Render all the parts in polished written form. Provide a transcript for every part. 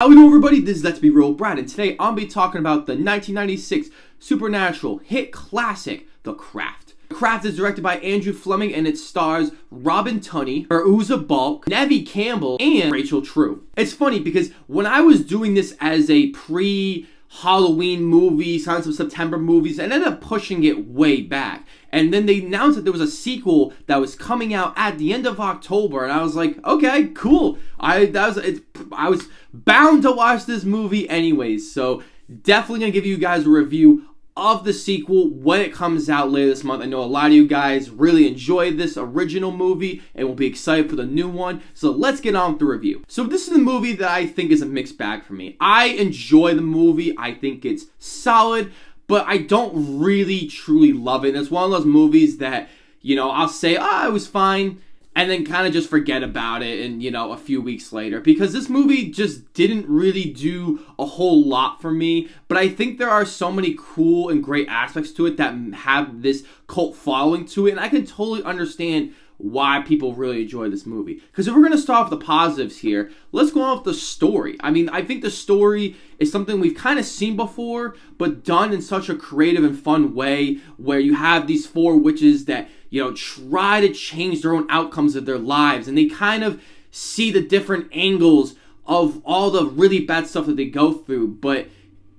How we doing, everybody? This is Let's Be Real Brad, and today I'll be talking about the 1996 supernatural hit classic, The Craft. The Craft is directed by Andrew Fleming, and it stars Robin Tunney, Fairuza Banks, Neve Campbell, and Rachel True. It's funny because when I was doing this as a pre-Halloween movie, Silence of September movies, I ended up pushing it way back. And then they announced that there was a sequel that was coming out at the end of October, and I was like, okay, cool. I was bound to watch this movie anyways, so definitely gonna give you guys a review of the sequel when it comes out later this month. I know a lot of you guys really enjoyed this original movie and will be excited for the new one, so let's get on with the review. So this is a movie that I think is a mixed bag for me. I enjoy the movie. I think it's solid, but I don't really truly love it. And it's one of those movies that, you know, I'll say, oh, it was fine, and then kind of just forget about it and, you know, a few weeks later. Because this movie just didn't really do a whole lot for me. But I think there are so many cool and great aspects to it that have this cult following to it. And I can totally understand why people really enjoy this movie. Because if we're going to start with the positives here, let's go on with the story. I mean, I think the story is something we've kind of seen before, but done in such a creative and fun way, where you have these four witches that, you know, try to change their own outcomes of their lives, and they kind of see the different angles of all the really bad stuff that they go through, but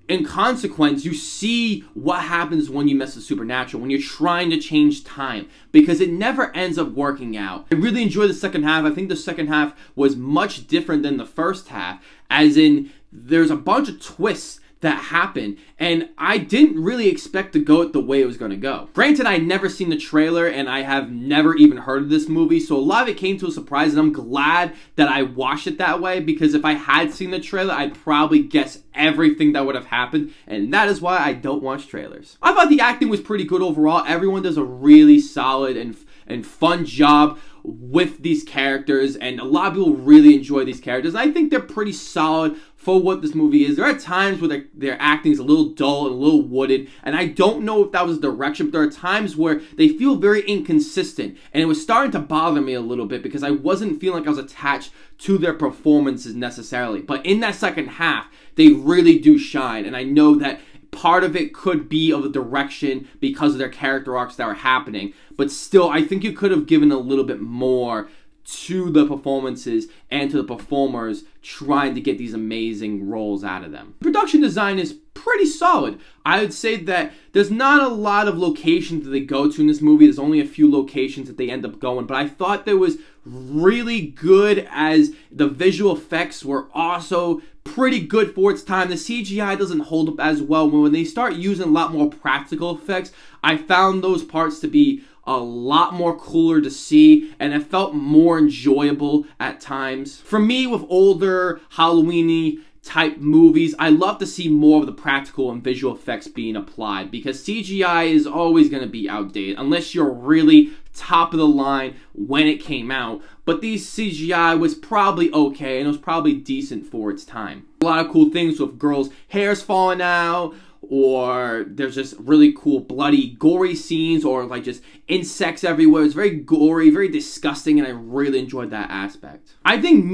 in consequence, you see what happens when you mess with supernatural, when you're trying to change time, because it never ends up working out. I really enjoyed the second half. I think the second half was much different than the first half, as in there's a bunch of twists that happen, and I didn't really expect to go the way it was going to go. Granted, I'd never seen the trailer, and I have never even heard of this movie, so a lot of it came to a surprise, and I'm glad that I watched it that way, because if I had seen the trailer, I'd probably guess everything that would have happened, and that is why I don't watch trailers. I thought the acting was pretty good overall. Everyone does a really solid and fun job with these characters, and a lot of people really enjoy these characters. I think they're pretty solid for what this movie is. There are times where their acting is a little dull and a little wooded, and I don't know if that was the direction, but there are times where they feel very inconsistent, and it was starting to bother me a little bit because I wasn't feeling like I was attached to their performances necessarily. But in that second half, they really do shine, and I know that part of it could be of the direction because of their character arcs that were happening, but still, I think you could have given a little bit more to the performances and to the performers trying to get these amazing roles out of them. Production design is pretty solid. I would say that there's not a lot of locations that they go to in this movie. There's only a few locations that they end up going, but I thought there was really good, as the visual effects were also pretty good for its time. The CGI doesn't hold up as well. When they start using a lot more practical effects, I found those parts to be a lot more cooler to see, and it felt more enjoyable at times. For me, with older Halloween-y type movies, I love to see more of the practical and visual effects being applied, because CGI is always going to be outdated unless you're really top of the line when it came out. But these CGI was probably okay, and it was probably decent for its time. A lot of cool things with girls' hairs falling out, or there's just really cool bloody gory scenes, or like just insects everywhere. It's very gory, very disgusting, and I really enjoyed that aspect. I think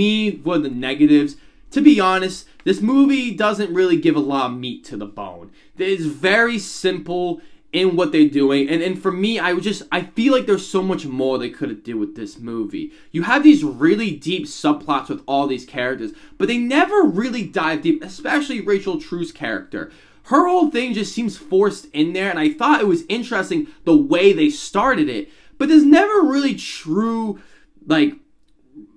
for the negatives, to be honest, this movie doesn't really give a lot of meat to the bone. It's very simple in what they're doing, and for me, I feel like there's so much more they could have did with this movie. You have these really deep subplots with all these characters, but they never really dive deep, especially Rachel True's character. Her whole thing just seems forced in there, and I thought it was interesting the way they started it, but there's never really true, like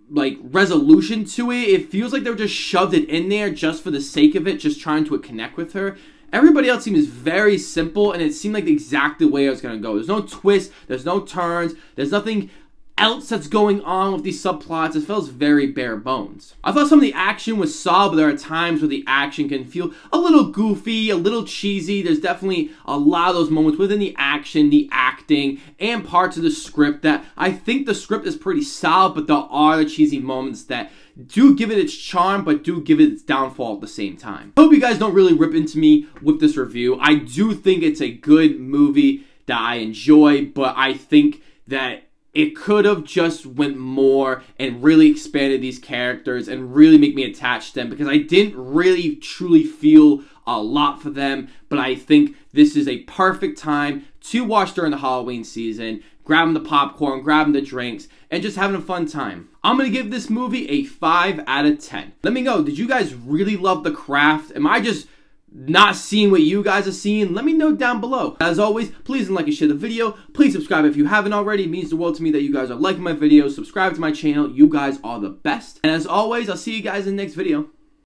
resolution to it. It feels like they were just shoved it in there just for the sake of it, just trying to connect with her. Everybody else seems very simple, and it seemed like exactly the way I was going to go. There's no twist, there's no turns, there's nothing else that's going on with these subplots. It feels very bare bones. I thought some of the action was solid, but there are times where the action can feel a little goofy, a little cheesy. There's definitely a lot of those moments within the action, the acting, and parts of the script that I think the script is pretty solid, but there are the cheesy moments that do give it its charm, but do give it its downfall at the same time. I hope you guys don't really rip into me with this review. I do think it's a good movie that I enjoy, but I think that it could have just went more and really expanded these characters and really make me attached to them, because I didn't really truly feel a lot for them. But I think this is a perfect time to watch during the Halloween season, grabbing the popcorn, grabbing the drinks, and just having a fun time. I'm going to give this movie a 5 out of 10. Let me know, did you guys really love The Craft? Am I just not seeing what you guys are seeing? Let me know down below. As always, please like and share the video. Please subscribe if you haven't already. It means the world to me that you guys are liking my videos. Subscribe to my channel. You guys are the best. And as always, I'll see you guys in the next video.